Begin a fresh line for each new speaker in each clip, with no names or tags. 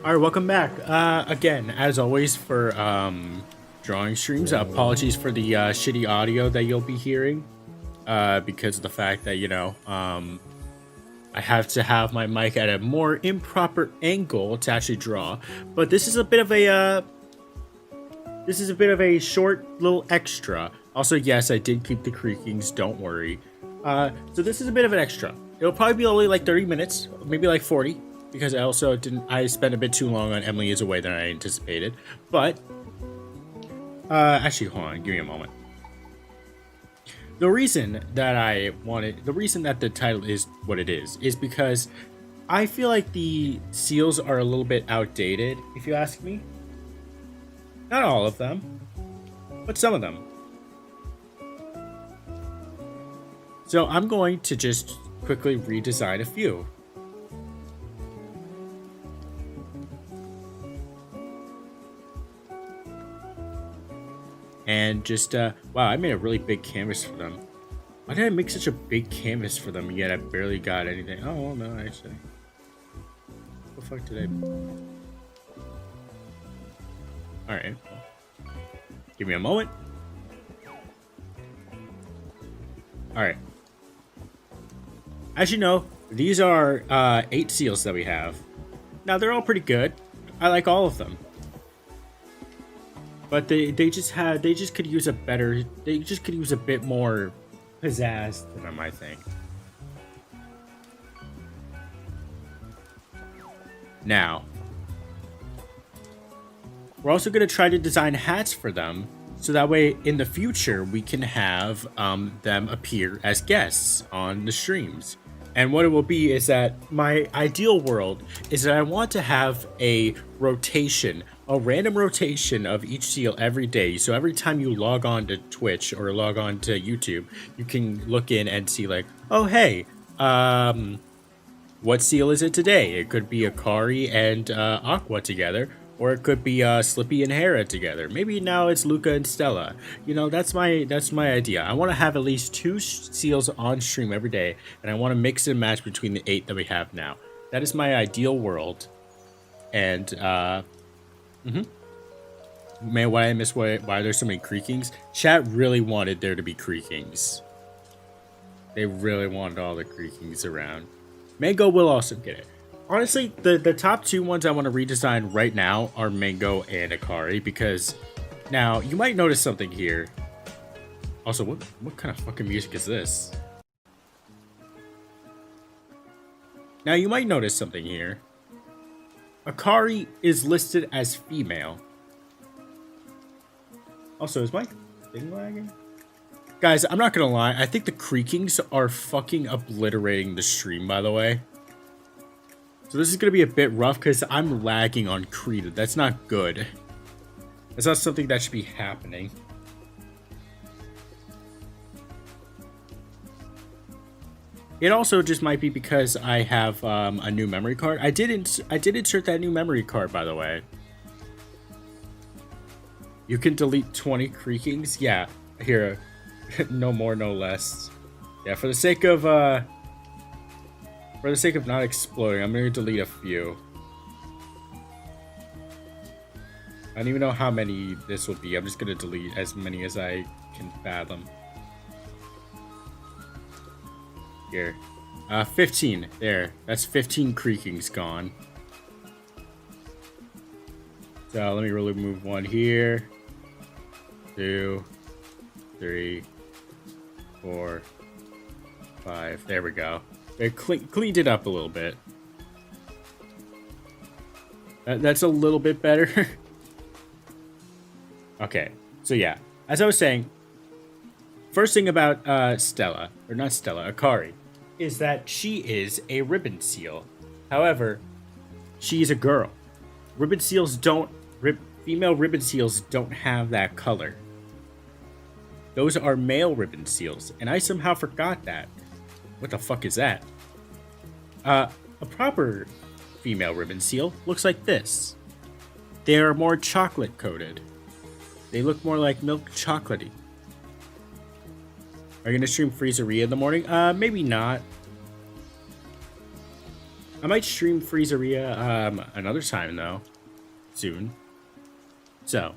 All right, welcome back. Again, as always, for drawing streams. Apologies for the shitty audio that you'll be hearing, because of the fact that I have to have my mic at a more improper angle to actually draw. But this is a bit of a short little extra. Also, yes, I did keep the creakings. Don't worry. So this is a bit of an extra. It'll probably be only like 30 minutes, maybe like 40. Because I spent a bit too long on Emily is Away than I anticipated. But, actually, hold on, give me a moment. The reason that the title is what it is because I feel like the seals are a little bit outdated, if you ask me. Not all of them, but some of them. So I'm going to just quickly redesign a few. And just, wow, I made a really big canvas for them. Why did I make such a big canvas for them, yet I barely got anything? Oh, well, no, actually. What the fuck did I... Alright. Give me a moment. Alright. As you know, these are 8 seals that we have. Now, they're all pretty good. I like all of them. But they just could use a bit more pizzazz to them, I think. Now, we're also going to try to design hats for them, so that way in the future we can have them appear as guests on the streams. And what it will be is that my ideal world is that I want to have a random rotation of each seal every day. So every time you log on to Twitch or log on to YouTube, you can look in and see like, oh, hey, what seal is it today? It could be Akari and Aqua together, or it could be Slippy and Hera together. Maybe now it's Luca and Stella. You know, that's my idea. I want to have at least 2 seals on stream every day, and I want to mix and match between the 8 that we have now. That is my ideal world. And man, why I miss why there's so many creakings. Chat really wanted there to be creakings. They really wanted all the creakings around. Mango will also get it. Honestly, the top 2 ones I want to redesign right now are Mango and Akari, because now you might notice something here. Also, what kind of fucking music is this? Now you might notice something here. Akari is listed as female. Also, is my thing lagging? Guys, I'm not gonna lie, I think the creakings are fucking obliterating the stream, by the way. So this is going to be a bit rough because I'm lagging on Creed. That's not good. That's not something that should be happening. It also just might be because I have a new memory card. I did insert that new memory card, by the way. You can delete 20 creakings. Yeah, here. No more, no less. Yeah, for the sake of not exploding, I'm going to delete a few. I don't even know how many this will be. I'm just going to delete as many as I can fathom. Here. 15. There. That's 15 creakings gone. So let me remove one here. 2, 3, 4, 5. There we go. It cleaned it up a little bit. That's a little bit better. Okay, so yeah, as I was saying, first thing about Stella, or not Stella, Akari, is that she is a ribbon seal. However, she's a girl. Female ribbon seals don't have that color. Those are male ribbon seals, and I somehow forgot that. What the fuck is that? A proper female ribbon seal looks like this. They are more chocolate coated. They look more like milk chocolatey. Are you gonna stream Freezeria in the morning? Maybe not. I might stream Freezeria another time though, soon. So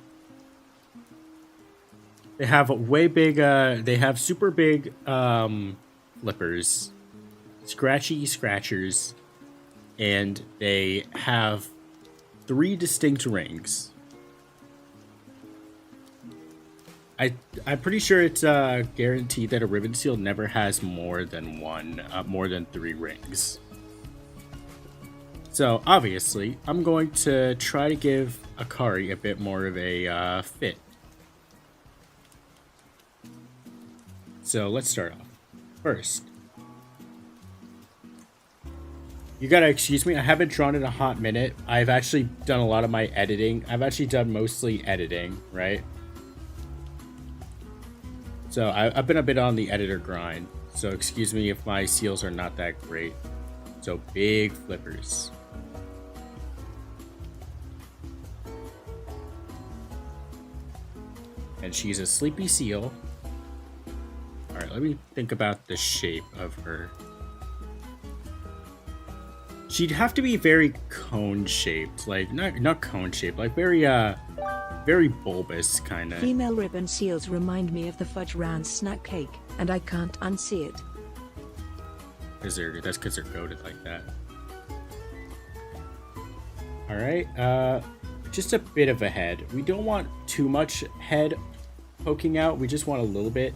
they have way big. They have super big flippers, scratchy scratchers, and they have 3 distinct rings. I'm pretty sure it's guaranteed that a ribbon seal never has more than 3 rings. So obviously, I'm going to try to give Akari a bit more of a fit. So let's start off. First, you gotta excuse me, I haven't drawn in a hot minute. I've actually done a lot of my editing. I've actually done mostly editing, right? So I've been a bit on the editor grind. So excuse me if my seals are not that great. So big flippers. And she's a sleepy seal. Alright, let me think about the shape of her. She'd have to be very cone-shaped. Like, not cone-shaped, like very bulbous, kind of.
Female ribbon seals remind me of the fudge round snack cake, and I can't unsee it.
That's because they're coated like that. Alright, just a bit of a head. We don't want too much head poking out, we just want a little bit.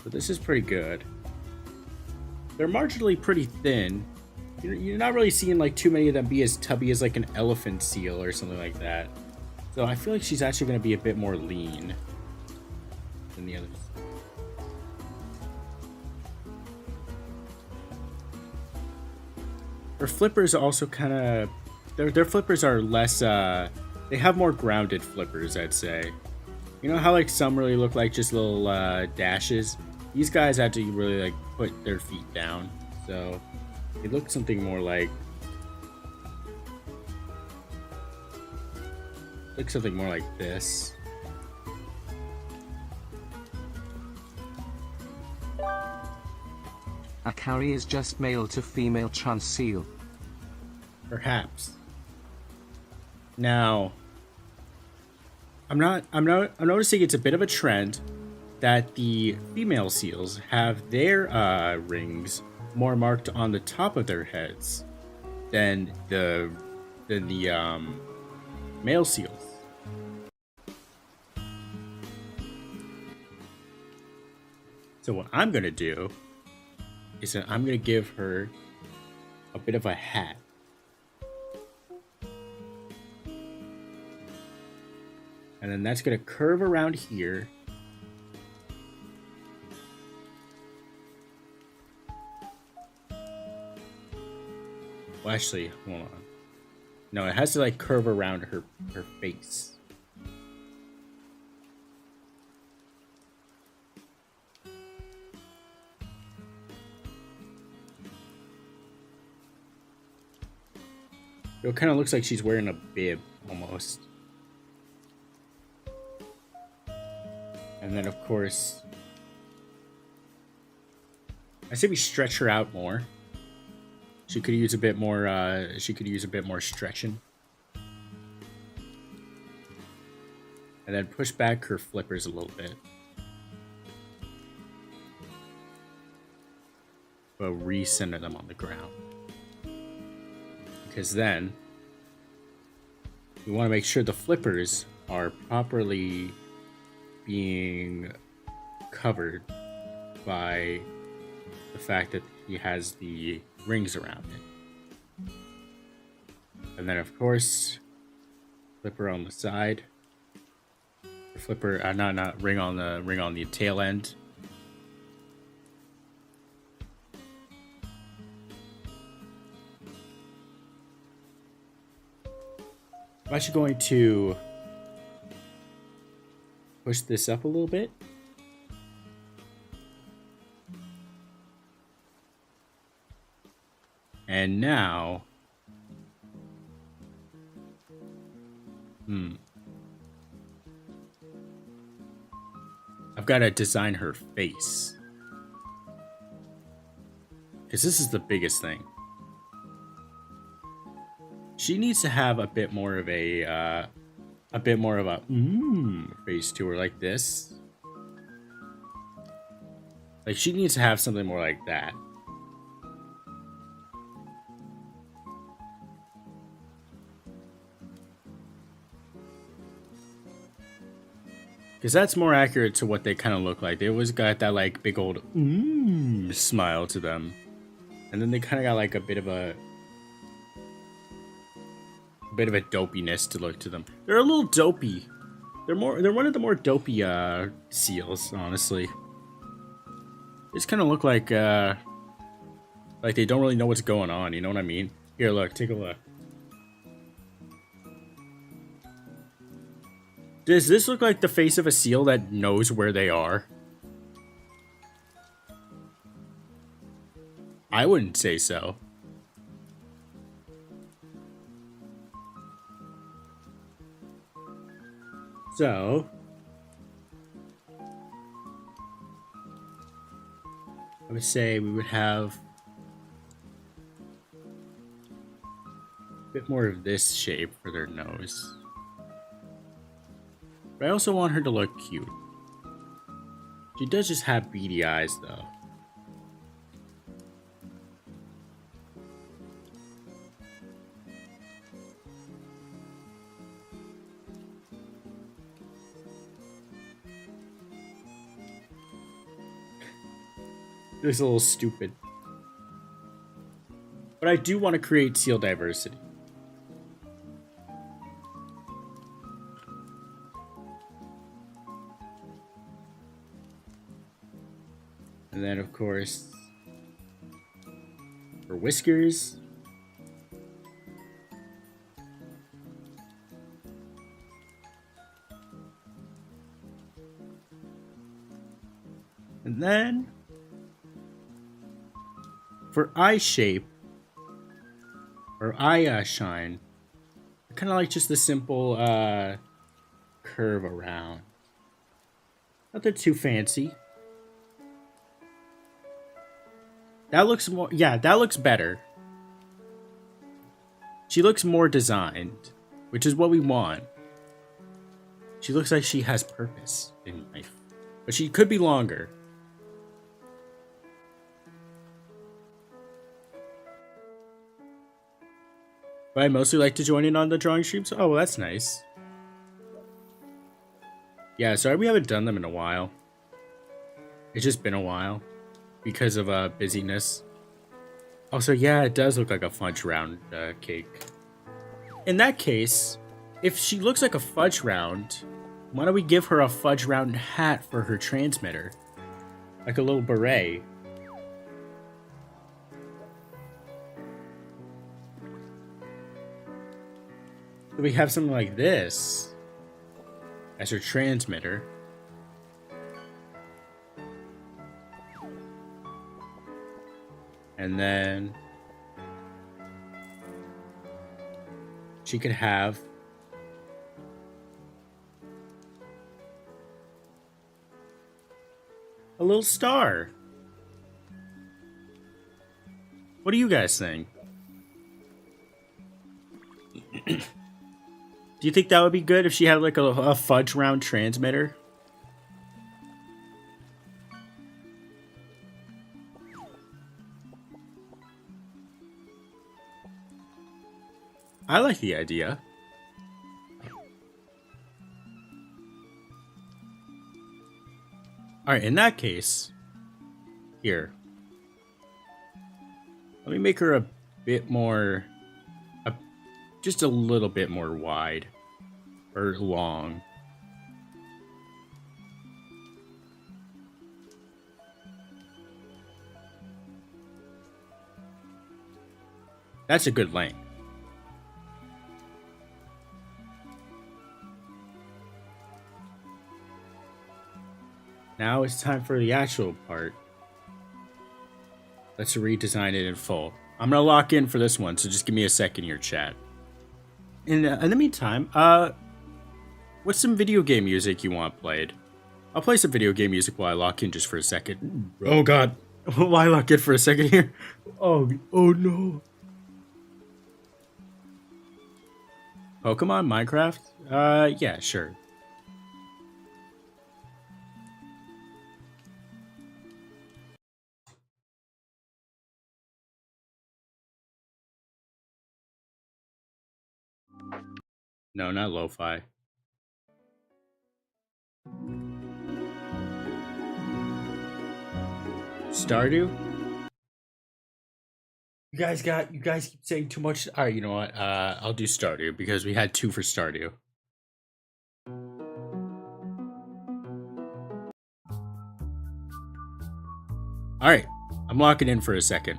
But this is pretty good. They're marginally pretty thin. You're not really seeing like too many of them be as tubby as like an elephant seal or something like that. So I feel like she's actually going to be a bit more lean than the others. Her flippers also kind of... Their flippers are less... they have more grounded flippers, I'd say. You know how like some really look like just little dashes? These guys have to really like put their feet down. So they look something more like... this.
Akari is just male to female trans seal.
Perhaps. Now, I'm noticing it's a bit of a trend that the female seals have their rings more marked on the top of their heads than the male seals. So what I'm gonna do is that I'm gonna give her a bit of a hat. And then that's gonna curve around here. Well, actually, hold on. No, it has to like curve around her face. It kind of looks like she's wearing a bib, almost. And then, of course, I say we stretch her out more. She could use a bit more. She could use a bit more stretching. And then push back her flippers a little bit. But recenter them on the ground. Because then we want to make sure the flippers are properly being covered by the fact that he has the rings around it. And then of course, flipper on the side. Flipper, not ring on the tail end. I'm actually going to push this up a little bit. And now, I've got to design her face. because this is the biggest thing. She needs to have a bit more of a face to her, like this. Like, she needs to have something more like that. Because that's more accurate to what they kind of look like. They always got that, like, big old smile to them. And then they kind of got, like, a bit of a dopiness to look to them. They're a little dopey. They're one of the more dopey seals, honestly. They just kind of look like they don't really know what's going on, you know what I mean? Here, look, take a look. Does this look like the face of a seal that knows where they are? I wouldn't say so. So, I would say we would have a bit more of this shape for their nose. But I also want her to look cute. She does just have beady eyes, though. It's a little stupid. But I do want to create seal diversity. And then, of course, for whiskers. And then, for eye shape, or eye shine, I kind of like just the simple curve around. Nothing too fancy. That looks more, yeah, that looks better. She looks more designed, which is what we want. She looks like she has purpose in life, but she could be longer. But I mostly like to join in on the drawing streams. Oh, well, that's nice. Yeah, sorry we haven't done them in a while. It's just been a while because of busyness. Also, yeah, it does look like a fudge round cake. In that case, if she looks like a fudge round, why don't we give her a fudge round hat for her transmitter? Like a little beret. So we have something like this as her transmitter. And then she could have a little star. What do you guys think? Do you think that would be good if she had like a fudge round transmitter? I like the idea. Alright, in that case, here. Let me make her a bit more, just a little bit more wide. Or long. That's a good length. Now it's time for the actual part. Let's redesign it in full. I'm gonna lock in for this one, so just give me a second here, chat. In the meantime, what's some video game music you want played? I'll play some video game music while I lock in just for a second. Oh god. Why lock it for a second here? Oh no. Pokemon Minecraft? Yeah, sure. No, not lo-fi. Stardew? You guys keep saying too much. All right, you know what? I'll do Stardew because we had 2 for Stardew. All right, I'm locking in for a second.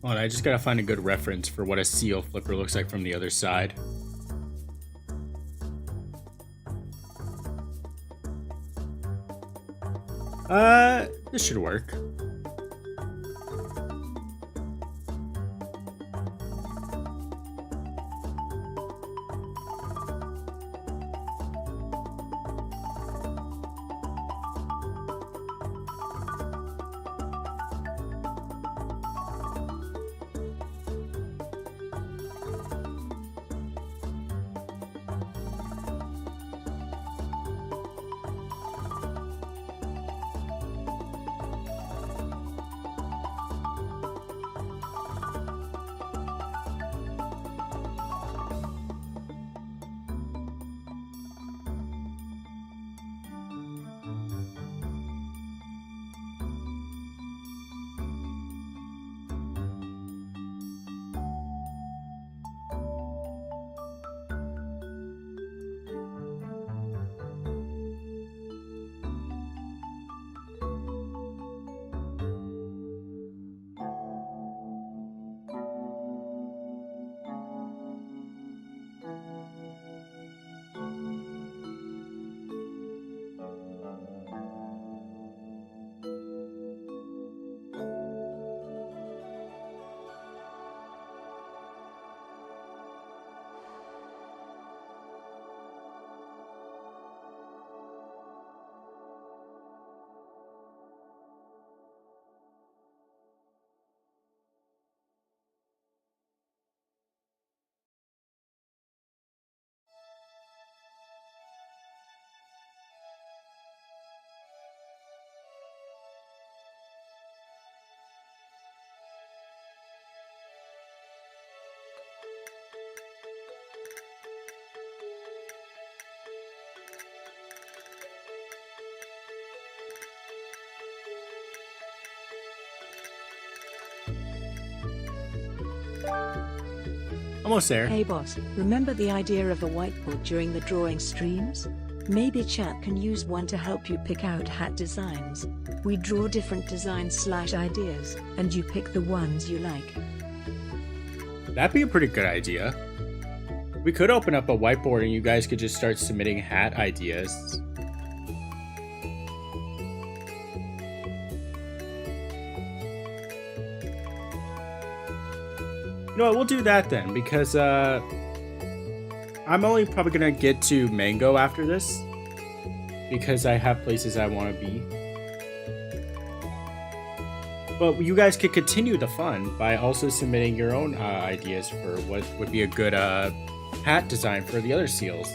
Hold on, I just gotta find a good reference for what a seal flipper looks like from the other side. This should work. Almost there.
Hey boss, remember the idea of a whiteboard during the drawing streams? Maybe chat can use one to help you pick out hat designs. We draw different designs/ideas, and you pick the ones you like.
That'd be a pretty good idea. We could open up a whiteboard and you guys could just start submitting hat ideas. You know what, we'll do that then, because I'm only probably gonna get to Mango after this, because I have places I want to be. But you guys could continue the fun by also submitting your own ideas for what would be a good hat design for the other seals.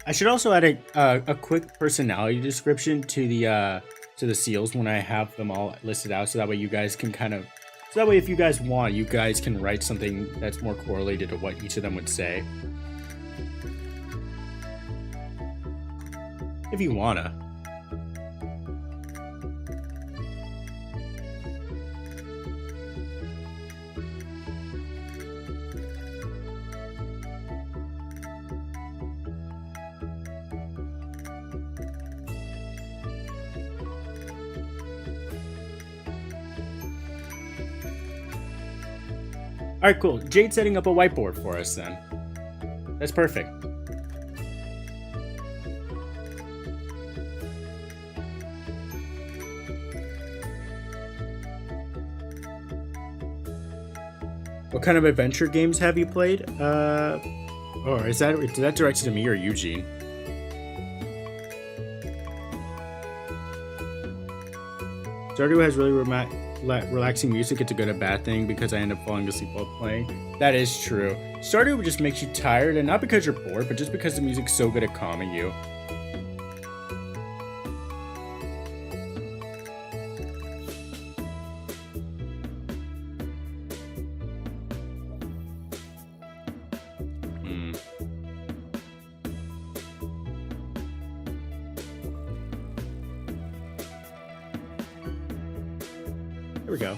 I should also add a quick personality description to the seals when I have them all listed out, so that way you guys can so that way if you guys want, you guys can write something that's more correlated to what each of them would say. If you wanna. Alright, cool. Jade's setting up a whiteboard for us then. That's perfect. What kind of adventure games have you played? Is that directed to me or Eugene? Stardew has really relaxing music. It's a good or bad thing because I end up falling asleep while playing. That is true. Stardew just makes you tired, and not because you're bored, but just because the music's so good at calming you. There we go.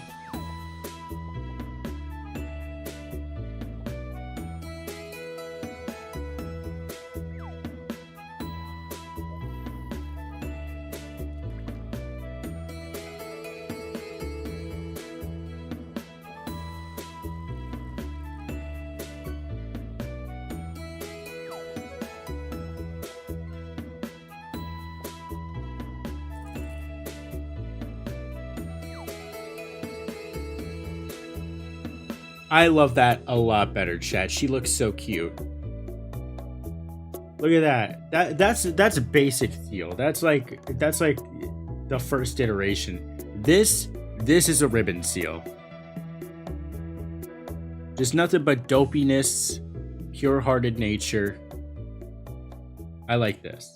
I love that a lot better, chat. She looks so cute. Look at that. That's a basic feel. That's like the first iteration. This is a ribbon seal. Just nothing but dopiness, pure-hearted nature. I like this.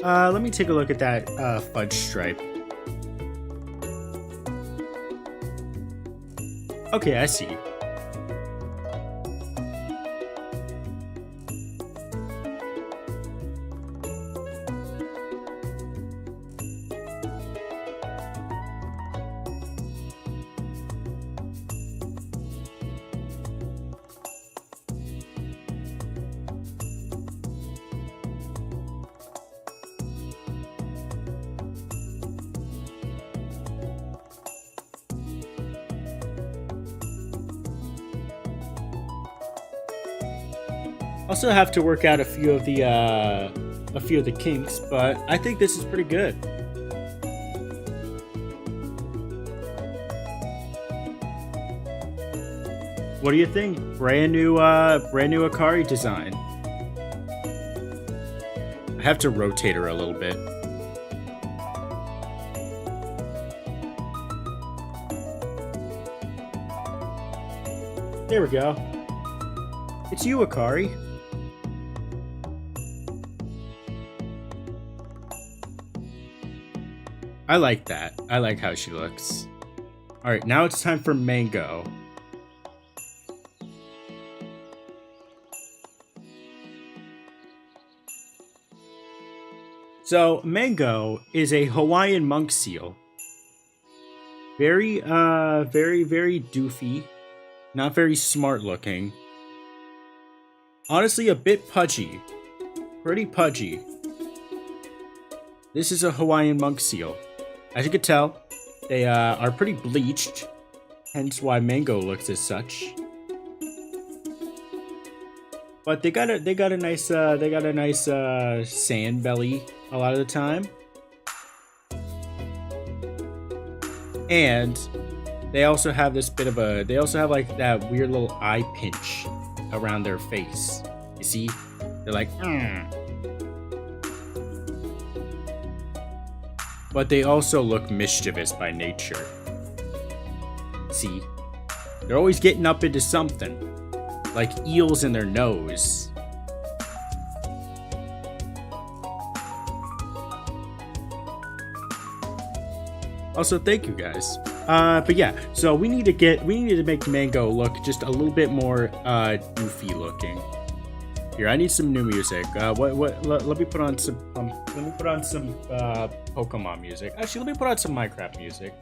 Let me take a look at that fudge stripe. Okay, I see. Also have to work out a few of the kinks, but I think this is pretty good. What do you think? Brand new Akari design. I have to rotate her a little bit. There we go. It's you, Akari. I like that. I like how she looks. Alright, now it's time for Mango. So, Mango is a Hawaiian monk seal. Very doofy. Not very smart looking. Honestly, a bit pudgy. Pretty pudgy. This is a Hawaiian monk seal. As you can tell, they are pretty bleached, hence why Mango looks as such. But they got a nice sand belly a lot of the time, and they also have this bit of a. They also have like that weird little eye pinch around their face. You see, they're like. But they also look mischievous by nature. See? They're always getting up into something. Like eels in their nose. Also, thank you guys. But yeah, so we need to make Mango look just a little bit more goofy looking. Here, I need some new music. Let me put on some Pokemon music. Actually, let me put on some Minecraft music.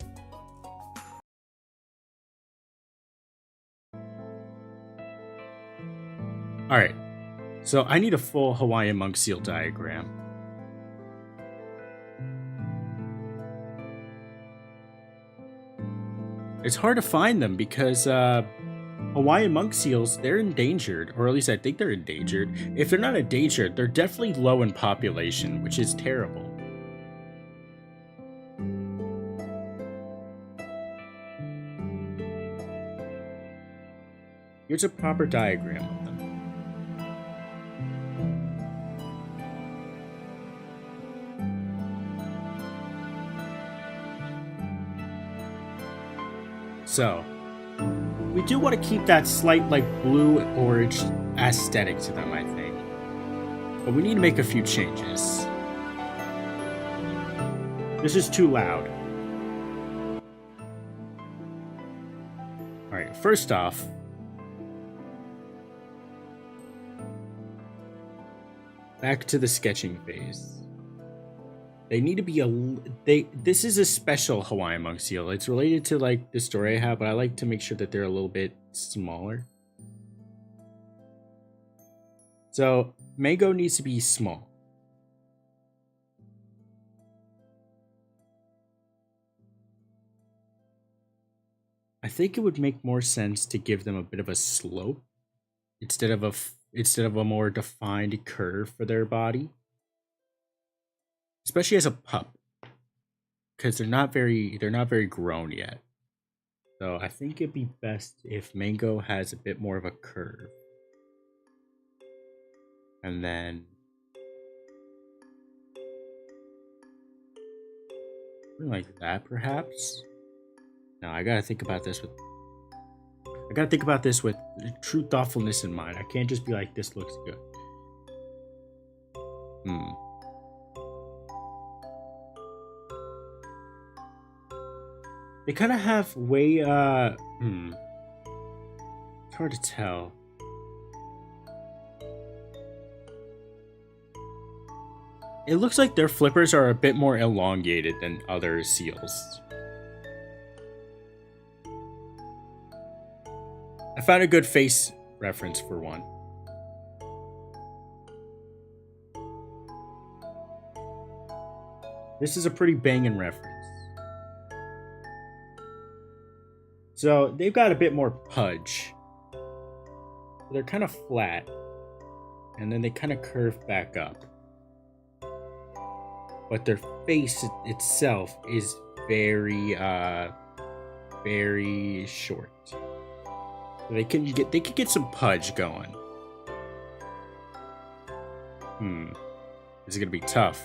Alright, so I need a full Hawaiian monk seal diagram. It's hard to find them because Hawaiian monk seals, they're endangered, or at least I think they're endangered. If they're not endangered, they're definitely low in population, which is terrible. Here's a proper diagram of them. So, we do want to keep that slight, like, blue-orange aesthetic to them, I think. But we need to make a few changes. This is too loud. Alright, first off, back to the sketching phase. They need to be this is a special Hawaiian monk seal. It's related to like the story I have, but I like to make sure that they're a little bit smaller. So Mango needs to be small. I think it would make more sense to give them a bit of a slope instead of a more defined curve for their body. Especially as a pup, because they're not very grown yet. So I think it'd be best if Mango has a bit more of a curve. And then something like that, perhaps. Now I gotta think about this with true thoughtfulness in mind. I can't just be like, this looks good. They kind of have way, it's hard to tell. It looks like their flippers are a bit more elongated than other seals. I found a good face reference for one. This is a pretty banging reference. So they've got a bit more pudge. They're kind of flat. And then they kind of curve back up. But their face itself is very, very short. They can get some pudge going. This is gonna be tough.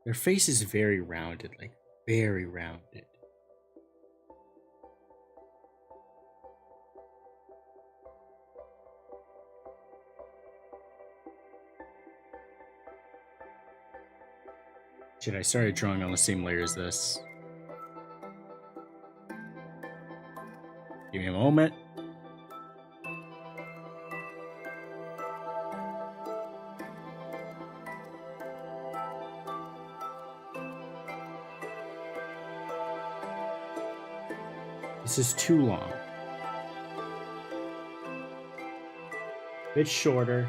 Their face is very rounded, like very rounded. Shit, I started drawing on the same layer as this. Give me a moment. This is too long. Bit shorter,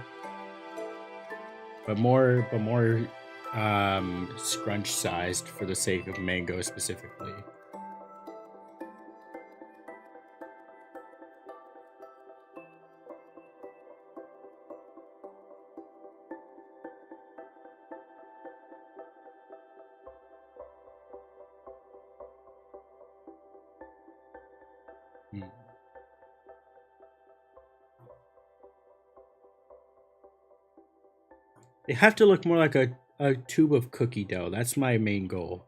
but more scrunch sized for the sake of mango specifically. They have to look more like a tube of cookie dough. That's my main goal.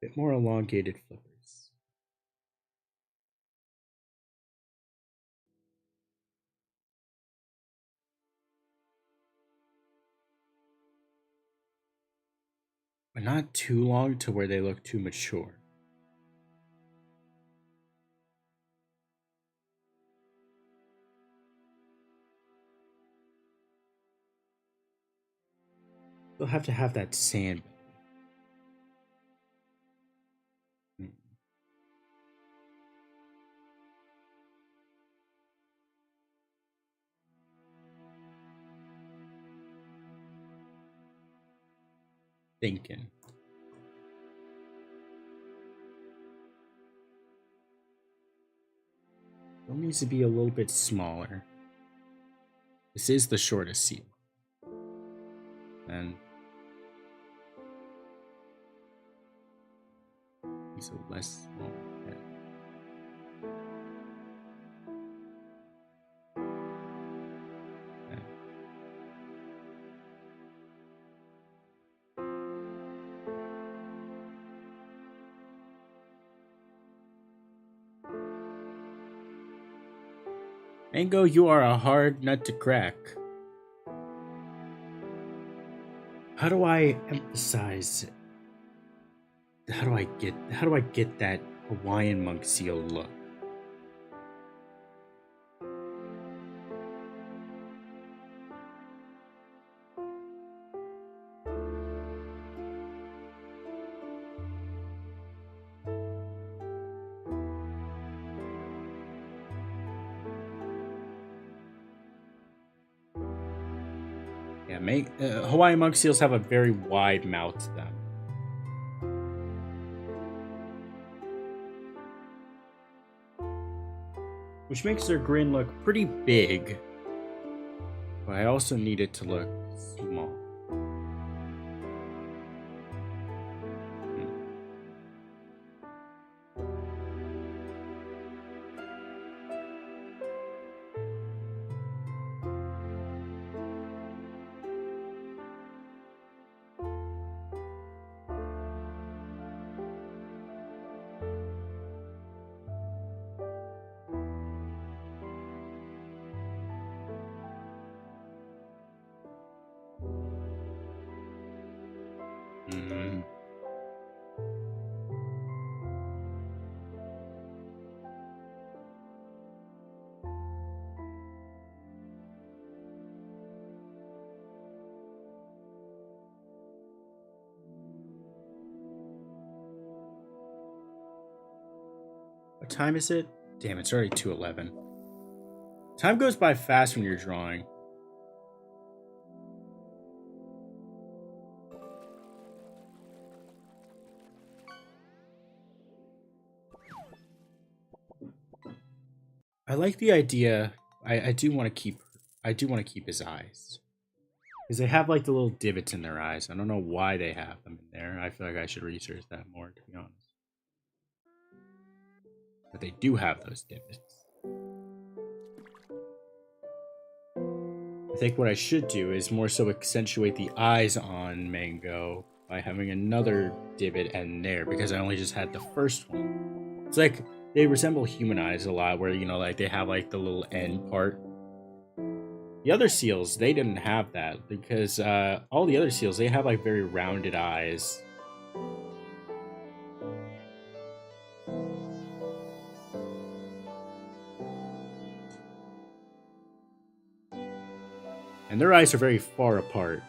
Bit more elongated flippers. But not too long to where they look too mature. They'll have to have that sand. Thinking. It needs to be a little bit smaller. This is the shortest seal. And he's a less small head. Mango, you are a hard nut to crack. How do I emphasize it? How do I get that Hawaiian monk seal look? Yeah, Hawaiian monk seals have a very wide mouth to them. Which makes their grin look pretty big. But I also need it to look small. Mm. What time is it? Damn, it's already 2:11. Time goes by fast when you're drawing. I like the idea. I do want to keep his eyes. Because they have like the little divots in their eyes. I don't know why they have them in there. I feel like I should research that more, to be honest. But they do have those divots. I think what I should do is more so accentuate the eyes on Mango by having another divot in there, because I only just had the first one. It's like they resemble human eyes a lot, where, you know, like they have like the little end part. The other seals, they didn't have that, because all the other seals, they have like very rounded eyes. And their eyes are very far apart.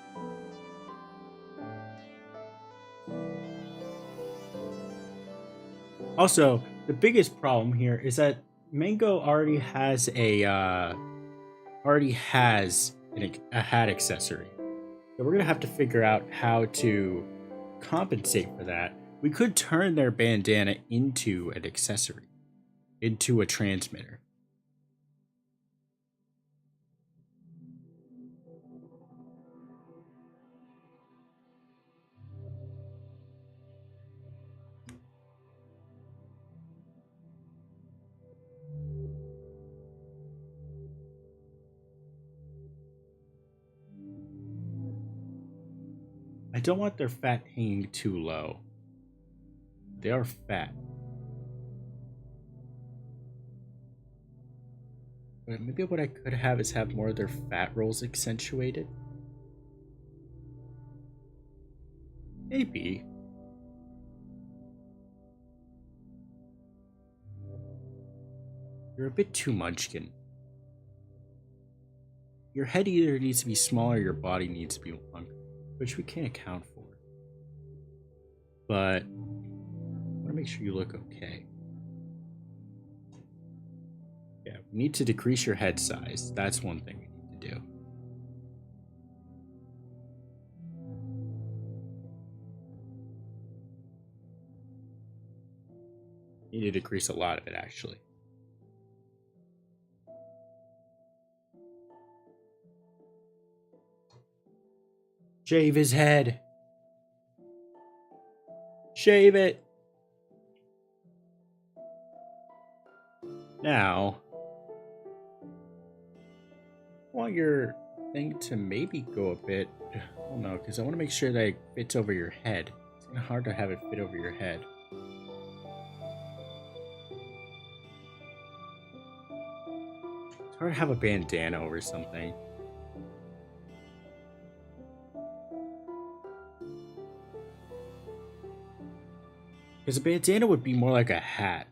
Also, the biggest problem here is that Mango already has a hat accessory. So we're gonna have to figure out how to compensate for that. We could turn their bandana into an accessory, into a transmitter. I don't want their fat hanging too low. They are fat. But maybe what I could have is have more of their fat rolls accentuated. Maybe. You're a bit too munchkin. Your head either needs to be smaller or your body needs to be longer, which we can't account for. But I want to make sure you look okay. Yeah, we need to decrease your head size. That's one thing we need to do. You need to decrease a lot of it, actually. Shave his head. Shave it. Now, I want your thing to maybe go a bit. Oh no, because I want to make sure that it fits over your head. It's kind of hard to have it fit over your head. It's hard to have a bandana over something. Because a bandana would be more like a hat.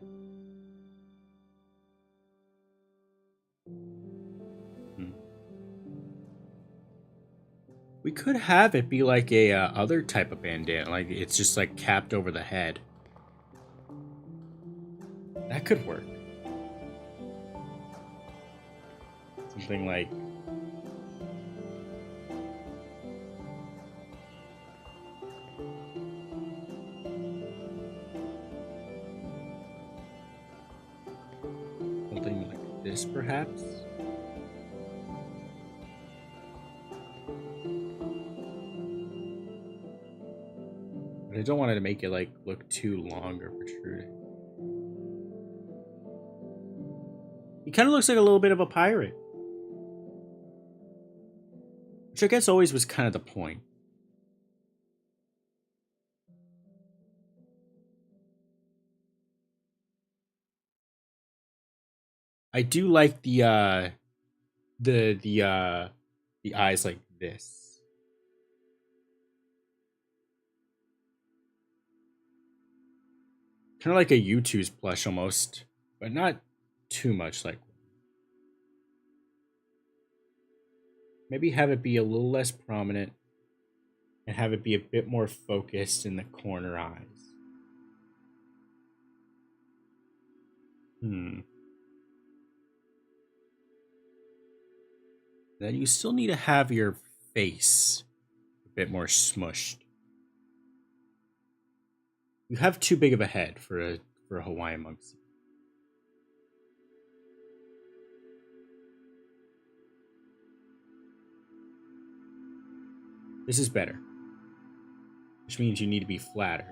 We could have it be like a other type of bandana, like it's just like capped over the head. That could work. Something like... something like this, perhaps? But I don't want it to make it like look too long or protruding. He kind of looks like a little bit of a pirate. Which I guess always was kind of the point. I do like the eyes like this. Kind of like a U2's plush almost, but not too much like. Maybe have it be a little less prominent and have it be a bit more focused in the corner eyes. Then you still need to have your face a bit more smushed. You have too big of a head for a Hawaiian monk. This is better. Which means you need to be flatter.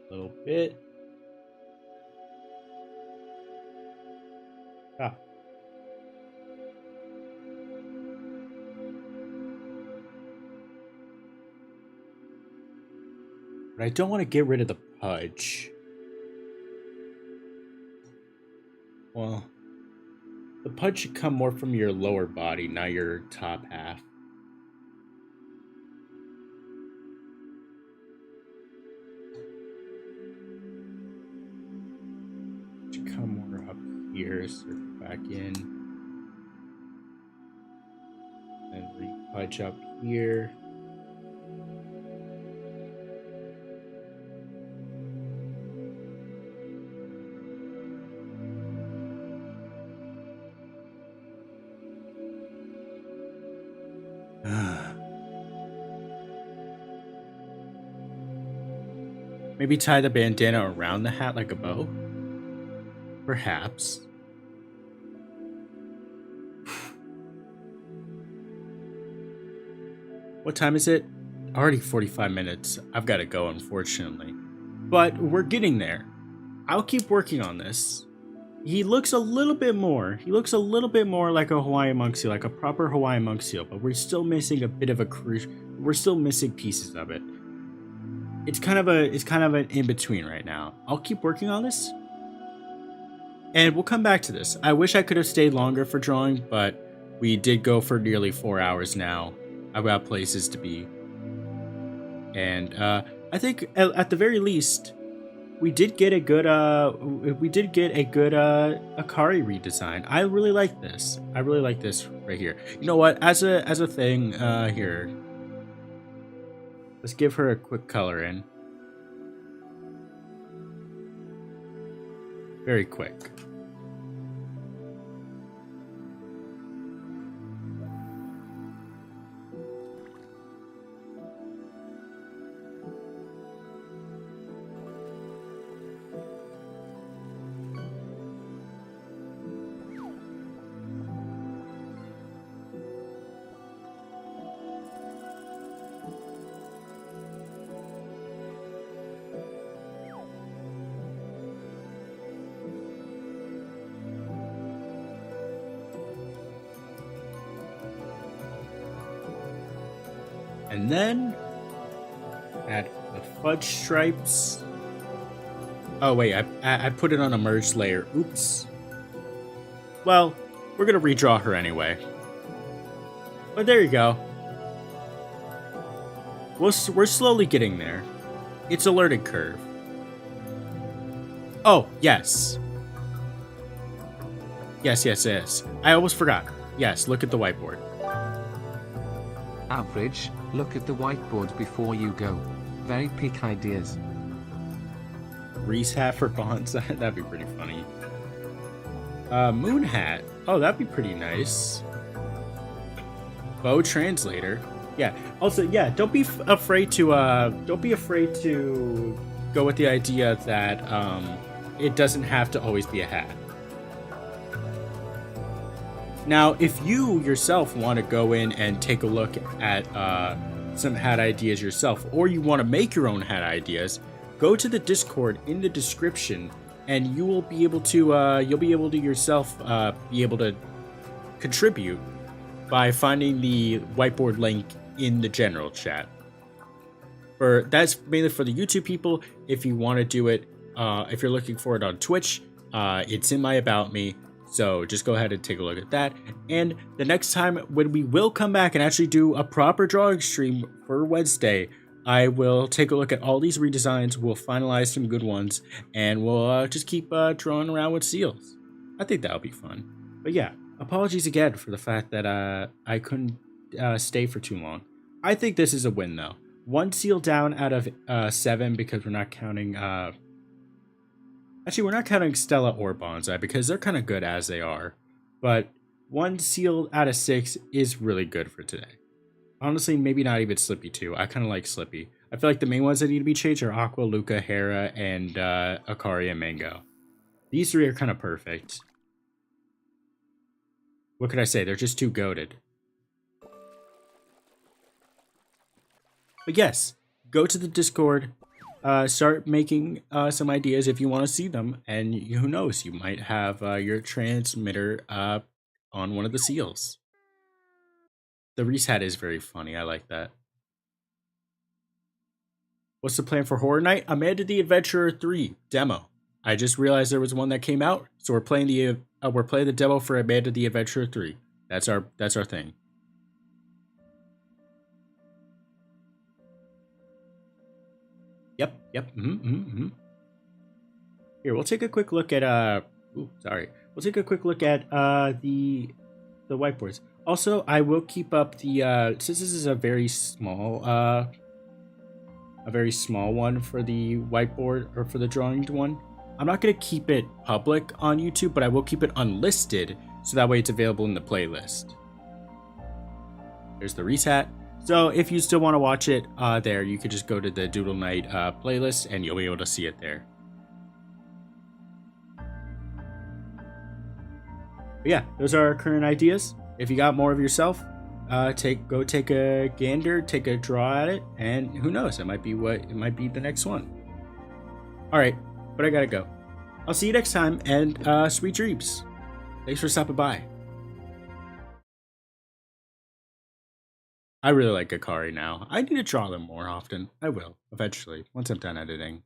A little bit. Ah. But I don't want to get rid of the pudge. Well, the pudge should come more from your lower body, not your top half. Should come more up here, circle back in. And re-pudge up here. Maybe tie the bandana around the hat like a bow? Perhaps. What time is it? Already 45 minutes. I've got to go, unfortunately. But we're getting there. I'll keep working on this. He looks a little bit more. He looks a little bit more like a Hawaiian monk seal, like a proper Hawaiian monk seal, but we're still missing a bit of a we're still missing pieces of it. It's kind of an in-between right now. I'll keep working on this. And we'll come back to this. I wish I could have stayed longer for drawing, but we did go for nearly 4 hours now. I've got places to be. And I think at the very least, we did get a good Akari redesign. I really like this. I really like this right here. You know what? As a thing here, let's give her a quick color in. Very quick. And then add the fudge stripes. Oh wait, I put it on a merged layer. Oops. Well, we're gonna redraw her anyway. But there you go. We're slowly getting there. It's a learning curve. Oh, yes. Yes. I almost forgot. Yes, look at the whiteboard.
Average, look at the whiteboard before you go. Very peak ideas.
Reese hat for bonsai. That'd be pretty funny. Moon hat. Oh, that'd be pretty nice. Bow translator. Yeah. Also, yeah. Don't be afraid to go with the idea that it doesn't have to always be a hat. Now, if you yourself want to go in and take a look at some hat ideas yourself, or you want to make your own hat ideas, go to the Discord in the description, and you will be able to yourself be able to contribute by finding the whiteboard link in the general chat. That's mainly for the YouTube people. If you want to do it, if you're looking for it on Twitch, it's in my About Me. So just go ahead and take a look at that. And the next time when we will come back and actually do a proper drawing stream for Wednesday, I will take a look at all these redesigns. We'll finalize some good ones, and we'll just keep drawing around with seals. I think that'll be fun. But yeah, apologies again for the fact that I couldn't stay for too long. I think this is a win though. 1 seal down out of 7 because we're not counting. Actually, we're not counting Stella or Bonsai because they're kind of good as they are. But 1 seal out of 6 is really good for today. Honestly, maybe not even Slippy too. I kind of like Slippy. I feel like the main ones that need to be changed are Aqua, Luca, Hera, and Akari and Mango. These 3 are kind of perfect. What could I say? They're just too goated. But yes, go to the Discord. Start making some ideas if you want to see them, and who knows, you might have your transmitter on one of the seals. The Reese hat is very funny. I like that. What's the plan for Horror Night? Amanda the Adventurer 3 demo. I just realized there was one that came out, so we're playing the demo for Amanda the Adventurer 3. That's our thing. Yep. Here, we'll take a quick look at We'll take a quick look at the whiteboards. Also, I will keep up the since this is a very small one for the whiteboard or for the drawing one. I'm not gonna keep it public on YouTube, but I will keep it unlisted so that way it's available in the playlist. There's the Reese hat. So if you still want to watch it there, you could just go to the Doodle Night playlist and you'll be able to see it there. But yeah, those are our current ideas. If you got more of yourself, go take a gander, take a draw at it, and who knows, it might be the next one. All right, but I gotta go. I'll see you next time, and sweet dreams. Thanks for stopping by. I really like Akari now. I need to draw them more often. I will, eventually, once I'm done editing.